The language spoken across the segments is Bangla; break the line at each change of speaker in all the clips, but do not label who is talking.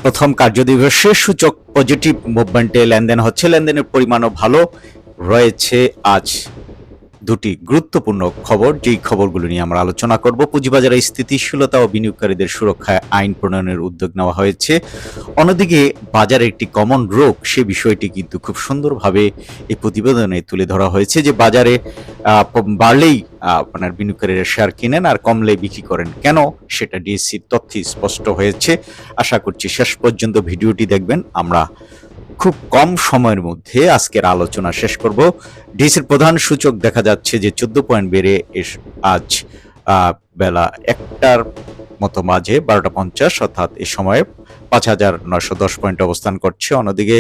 প্রথম কার্যদিবসে সূচক পজিটিভ মুভমেন্টে লেনদেন হচ্ছে, লেনদেনের পরিমাণও ভালো রয়েছে। আজ দুটি গুরুত্বপূর্ণ খবর, যেই খবরগুলো নিয়ে আমরা আলোচনা করব। পুঁজিবাজারে স্থিতিশীলতা ও বিনিয়োগকারীদের সুরক্ষায় আইন প্রণয়নের উদ্যোগ নেওয়া হয়েছে। অন্যদিকে বাজারে একটি কমন রোগ, সে বিষয়টি কিন্তু খুব সুন্দরভাবে এই প্রতিবেদনে তুলে ধরা হয়েছে, যে বাজারে বাড়লেই আপনার বিনিয়োগকারীরা শেয়ার কিনেন আর কমলে বিক্রি করেন কেন, সেটা ডিএসসির তথ্যে স্পষ্ট হয়েছে। আশা করছি শেষ পর্যন্ত ভিডিওটি দেখবেন। আমরা খুব কম সময়ের মধ্যে আজকের আলোচনা শেষ করব। ডিএসসির প্রধান সূচক দেখা যাচ্ছে যে 14 পয়েন্ট বেড়ে আজ বেলা 1টার মতো মাঝে 12:50 অর্থাৎ এই সময়ে 5,910 পয়েন্ট অবস্থান করছে। অন্যদিকে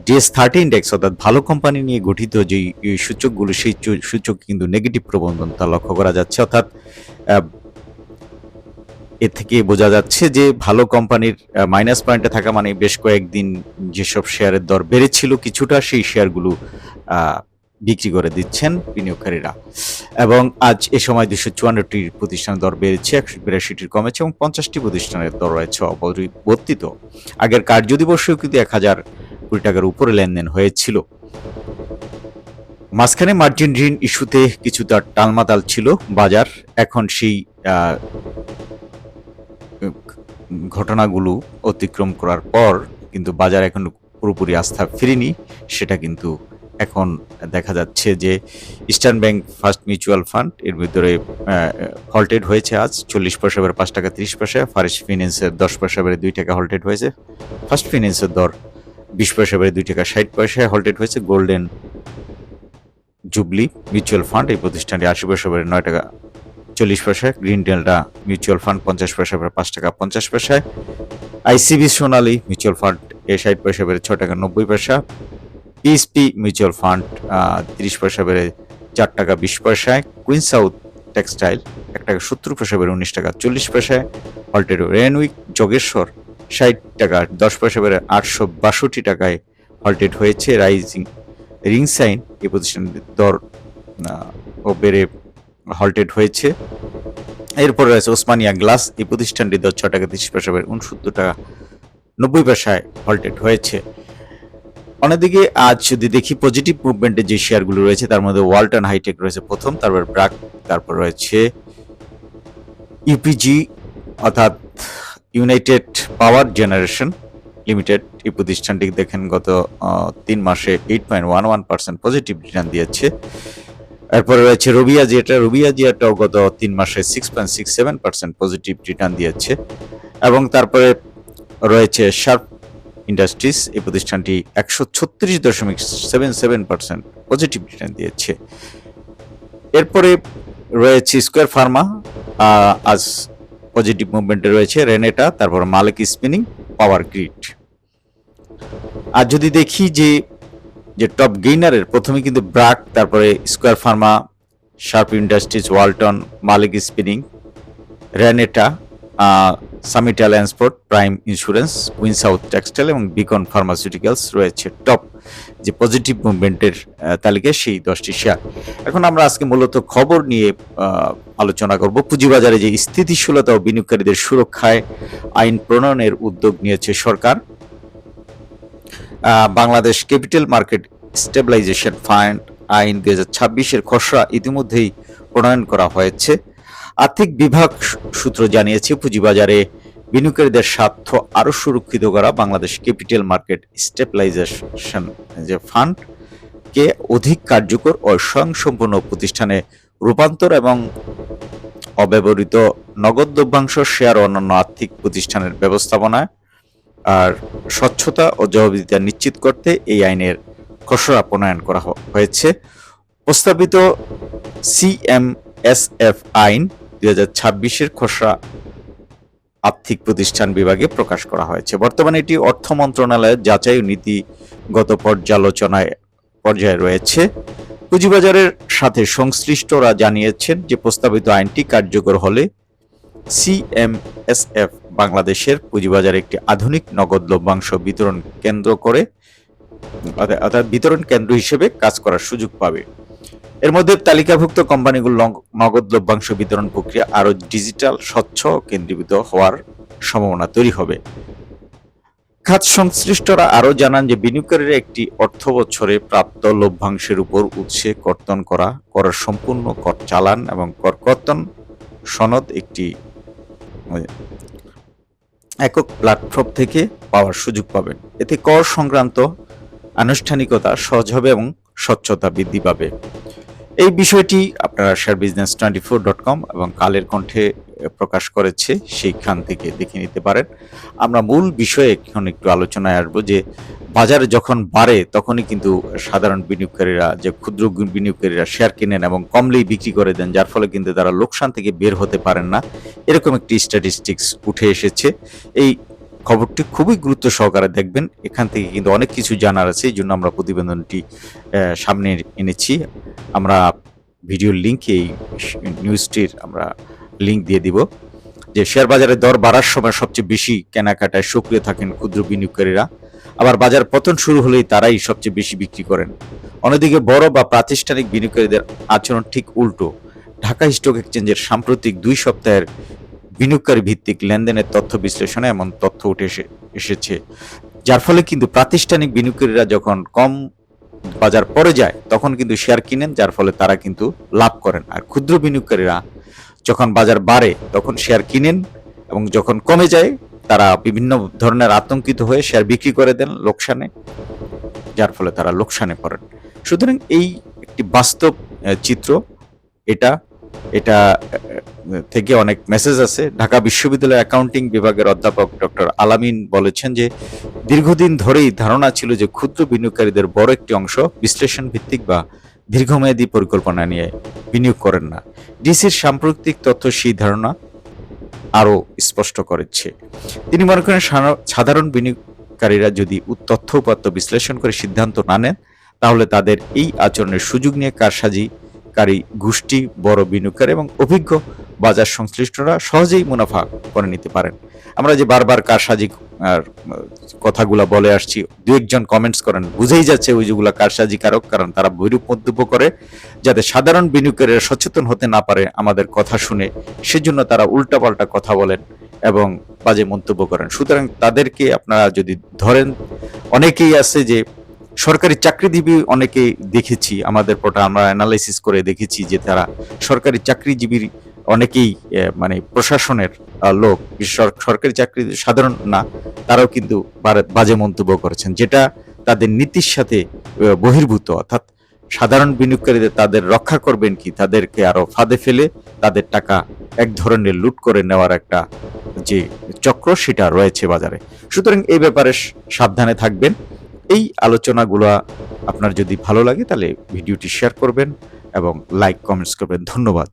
ডিএস30 ইন্ডেক্স অর্থাৎ ভালো কোম্পানি নিয়ে গঠিত যে সূচকগুলো, সেই সূচক কিন্তু নেগেটিভ প্রবণতা লক্ষ্য করা যাচ্ছে। অর্থাৎ এ থেকে বোঝা যাচ্ছে যে ভালো কোম্পানির মাইনাস পয়েন্টে থাকা মানে বেশ কয়েকদিন যেসব শেয়ারের দর বেড়েছিল কিছুটা, সেই শেয়ারগুলো বিক্রি করে দিচ্ছেন বিনিয়োগকারীরা। এবং আজ এ সময় 254টি প্রতিষ্ঠানের দর বেড়েছে, 182টির কমেছে এবং 50টি প্রতিষ্ঠানের দর রয়েছে অপরিবর্তিত। আগের কার্যদিবসেও কিন্তু 1,000 কোটি টাকার উপরে লেনদেন হয়েছিল। মাঝখানে মার্জিন ঋণ ইস্যুতে কিছুটা টালমাটাল ছিল বাজার। এখন সেই ঘটনাগুলো অতিক্রম করার পর কিন্তু বাজার এখন পুরোপুরি আস্থা ফিরেনি। সেটা কিন্তু এখন দেখা যাচ্ছে যে eastern bank first mutual fund এর ভিতরে হল্টেড হয়েছে আজ 40 পয়সা বেড়ে 5 টাকা 30 পয়সা। ফার্স্ট ফিন্যান্সের 10 পয়সা বেড়ে 2 টাকা হল্টেড হয়েছে। ফার্স্ট ফিন্যান্সের দর 20 পয়সা বেড়ে 2 টাকা 60 পয়সায় হল্টেড হয়েছে। গোল্ডেন জুবলি মিউচুয়াল ফান্ড এই প্রতিষ্ঠানটি 80 পয়সা বেড়ে 9 টাকা 40 পয়সায়। গ্রিন ডেল্টা মিউচুয়াল ফান্ড 50 পয়সা বেড়ে 5 টাকা 50 পয়সায়। আইসিবি সোনালী মিউচুয়াল ফান্ড 60 পয়সা বেড়ে 6 টাকা 90 পয়সা। পিএসপি মিউচুয়াল ফান্ড 30 পয়সা বেড়ে 4 টাকা 20 পয়সায়। কুইন সাউথ টেক্সটাইল 1 টাকা 70 পয়সা বেড়ে 19 টাকা 40 পয়সায় হল্টেড। রেনউইক যোগেশ্বর 60 টাকা 10 পয়সা বেড়ে 862 টাকায় হল্টেড হয়েছে। রাইজিং রিং সাইন এই প্রতিষ্ঠানের দর ও বেড়ে হল্টেড হয়েছে। এরপর রয়েছে ওসমানিয়া গ্লাস এই প্রতিষ্ঠানটি 6 টাকা 30 পয়সা বেড়ে 69 টাকা 90 পয়সায় হল্টেড হয়েছে। অন্যদিকে আজ যদি দেখি পজিটিভ মুভমেন্টের যে শেয়ারগুলো রয়েছে তার মধ্যে ওয়ালটন হাইটেক রয়েছে প্রথম, তারপর ব্র্যাক, তারপর রয়েছে ইউপিজি অর্থাৎ ইউনাইটেড পাওয়ার জেনারেশন লিমিটেড এই প্রতিষ্ঠানটি দেখেন গত 3 মাসে 8.11% পজিটিভ রিটার্ন দিয়েছে। এরপরে রয়েছে রবিয়া জিয়াটাও গত 3 মাসে 6.67% পজিটিভ রিটার্ন দিয়েছে। এবং তারপরে রয়েছে শার্প ইন্ডাস্ট্রিজ এই প্রতিষ্ঠানটি 136.77% পজিটিভ রিটার্ন দিয়েছে। এরপরে রয়েছে স্কয়ার ফার্মা আজ পজিটিভ মুভমেন্টে রয়েছে। রেনেটা, তারপর মালিক স্পিনিং, পাওয়ার গ্রিড। আর যদি দেখি যে টপ গেইনারের প্রথমে কিন্তু ব্র্যাক, তারপরে স্কয়ার ফার্মা, শার্প ইন্ডাস্ট্রিজ, ওয়ালটন, মালিক স্পিনিং, রেনেটা, সামিট অ্যালায়েন্সপোর্ট, প্রাইম ইন্স্যুরেন্স, কুইন সাউথ টেক্সটাইল এবং বিকন ফার্মাসিউটিক্যালস রয়েছে টপ যে পজিটিভ মুভমেন্টের তালিকায় সেই 10টি শেয়ার। এখন আমরা আজকে মূলত খবর নিয়ে আলোচনা করব। পুঁজিবাজারে যে স্থিতিশীলতা ও বিনিয়োগকারীদের সুরক্ষায় আইন প্রণয়নের উদ্যোগ নিয়েছে সরকার। Bangladesh capital market stabilisation fund আইন 2026-এর খসড়া ইতিমধ্যেই প্রণয়ন করা হয়েছে। আর্থিক বিভাগ সূত্র জানিয়েছে, পুঁজিবাজারে বিনিয়োগকারীদের স্বার্থ আরও সুরক্ষিত করা বাংলাদেশ ক্যাপিটাল মার্কেট স্টেবিলাইজেশন যে ফান্ডকে অধিক কার্যকর ও স্বয়ংসম্পূর্ণ প্রতিষ্ঠানে রূপান্তর এবং অব্যবহৃত নগদ লভ্যাংশ, শেয়ার ও অন্যান্য আর্থিক প্রতিষ্ঠানের ব্যবস্থাপনায় আর স্বচ্ছতা ও জবাবদিহিতা নিশ্চিত করতে এই আইনের খসড়া প্রণয়ন করা হয়েছে। প্রস্তাবিত সিএমএসএফ আইন 2026-এর খসড়া আর্থিক প্রতিষ্ঠান বিভাগে প্রকাশ করা হয়েছে। বর্তমানে এটি অর্থ মন্ত্রণালয়ের যাচাই ও নীতিগত পর্যায়ে রয়েছে। পুঁজিবাজারের সাথে সংশ্লিষ্টরা জানিয়েছেন যে প্রস্তাবিত আইনটি কার্যকর হলে সিএমএসএফ বাংলাদেশের পুঁজিবাজারে একটি আধুনিক নগদ লভ্যাংশ বিতরণ কেন্দ্র অর্থাৎ বিতরণ কেন্দ্র হিসেবে কাজ করার সুযোগ পাবে। এর মধ্যে তালিকাভুক্ত কোম্পানিগুলো নগদ লভ্যাংশ বিতরণ প্রক্রিয়া আরও ডিজিটাল, স্বচ্ছ ও কেন্দ্রীভূত হওয়ার সম্ভাবনা তৈরি হবে। খাত সংশ্লিষ্টরা আরও জানান যে বিনিয়োগকারীরা একটি অর্থ বছরে প্রাপ্ত লভ্যাংশের উপর উৎসে কর্তন করার সম্পূর্ণ কর চালান এবং কর কর্তন সনদ একটি একক প্ল্যাটফর্ম থেকে পাওয়ার সুযোগ পাবেন। এতে কর সংক্রান্ত আনুষ্ঠানিকতা সহজ হবে এবং স্বচ্ছতা বৃদ্ধি পাবে। এই বিষয়টি আপনারা sharebusiness24.com এবং কালের কণ্ঠে প্রকাশ করেছে, সেইখান থেকে দেখে নিতে পারেন। আমরা মূল বিষয়ে এখন একটু আলোচনায় আসবো যে বাজারে যখন বাড়ে তখনই কিন্তু সাধারণ বিনিয়োগকারীরা, যে ক্ষুদ্র বিনিয়োগকারীরা শেয়ার কেনেন এবং কমলেই বিক্রি করে দেন, যার ফলে কিন্তু তারা লোকসান থেকে বের হতে পারেন না, এরকম একটি স্ট্যাটিস্টিক্স উঠে এসেছে। এই খবরটি খুবই গুরুত্ব সহকারে দেখবেন, এখান থেকে কিন্তু অনেক কিছু জানার আছে, এই জন্য আমরা প্রতিবেদনটি সামনে এনেছি। আমরা ভিডিওর লিঙ্কে এই নিউজটির আমরা লিঙ্ক দিয়ে দিব। যে শেয়ার বাজারে দর বাড়ার সময় সবচেয়ে বেশি কেনাকাটায় সক্রিয় থাকেন ক্ষুদ্র বিনিয়োগকারীরা, আবার বাজার পতন শুরু হলেই তারাই সবচেয়ে বেশি বিক্রি করেন। অন্যদিকে বড় বা প্রাতিষ্ঠানিক বিনিয়োগকারীদের আচরণ ঠিক উল্টো। ঢাকা স্টক এক্সচেঞ্জের সাম্প্রতিক 2 সপ্তাহের বিনিয়োগকারী ভিত্তিক লেনদেনের তথ্য বিশ্লেষণে এমন তথ্য উঠে এসেছে, যার ফলে কিন্তু প্রাতিষ্ঠানিক বিনিয়োগকারীরা যখন কম বাজার পড়ে যায় তখন কিন্তু শেয়ার কিনেন, যার ফলে তারা কিন্তু লাভ করেন। আর ক্ষুদ্র বিনিয়োগকারীরা যখন বাজার বাড়ে তখন শেয়ার কিনেন এবং যখন কমে যায় তারা বিভিন্ন ধরনের আতঙ্কিত হয়ে শেয়ার বিক্রি করে দেন লোকসানে, যার ফলে তারা লোকসানে পড়েন। সুতরাং এই একটি বাস্তব চিত্র। এটা এটা থেকে অনেক মেসেজ আছে। ঢাকা বিশ্ববিদ্যালয়ের অ্যাকাউন্টিং বিভাগের অধ্যাপক ডক্টর আলামিন বলেছেন যে দীর্ঘদিন ধরেই ধারণা ছিল যে ক্ষুদ্র বিনিয়োগকারীদের বড় একটি অংশ বিশ্লেষণ ভিত্তিক বা দীর্ঘমেয়াদী পরিকল্পনা নিয়ে বিনিয়োগ করেন না। ডিসির সাম্প্রতিক তথ্য সেই ধারণা আরও স্পষ্ট করেছে। তিনি মনে করেন সাধারণ বিনিয়োগকারীরা যদি তথ্য উপাত্ত বিশ্লেষণ করে সিদ্ধান্ত না নেন তাহলে তাদের এই আচরণের সুযোগ নিয়ে কারসাজিকারী গোষ্ঠী, বড় বিনিয়োগকারী এবং অভিজ্ঞ বাজার সংশ্লিষ্টরা সহজেই মুনাফা করে নিতে পারেন। আমরা যে বারবার কারসাজি কথাগুলা বলে আসছি, দু একজন কমেন্টস করেন, বুঝেই যাচ্ছে ওই যেগুলা কারসাজিকারক, কারণ তারা বৈরূপ মন্তব্য করে যাতে সাধারণ বিনিয়োগকারীরা সচেতন হতে না পারে আমাদের কথা শুনে, সেজন্য তারা উল্টাপাল্টা কথা বলেন এবং বাজে মন্তব্য করেন। সুতরাং তাদেরকে আপনারা যদি ধরেন, অনেকেই আছে যে সরকারি চাকরিজীবী, অনেকেই দেখেছি আমাদের আমরা অ্যানালাইসিস করে দেখেছি যে তারা সরকারি চাকরিজীবীর অনেকেই মানে প্রশাসনের লোক, সরকারি চাকরি সাধারণ না, তারাও কিন্তু বাজে মন্তব্য করেছেন, যেটা তাদের নীতির সাথে বহির্ভূত। অর্থাৎ সাধারণ বিনিয়োগকারীদের তাদের রক্ষা করবেন কি, তাদেরকে আরো ফাঁদে ফেলে তাদের টাকা এক ধরনের লুট করে নেওয়ার একটা যে চক্র, সেটা রয়েছে বাজারে। সুতরাং এই ব্যাপারে সাবধানে থাকবেন। এই আলোচনাগুলো আপনার যদি ভালো লাগে তাহলে ভিডিওটি শেয়ার করবেন এবং লাইক কমেন্টস করবেন। ধন্যবাদ।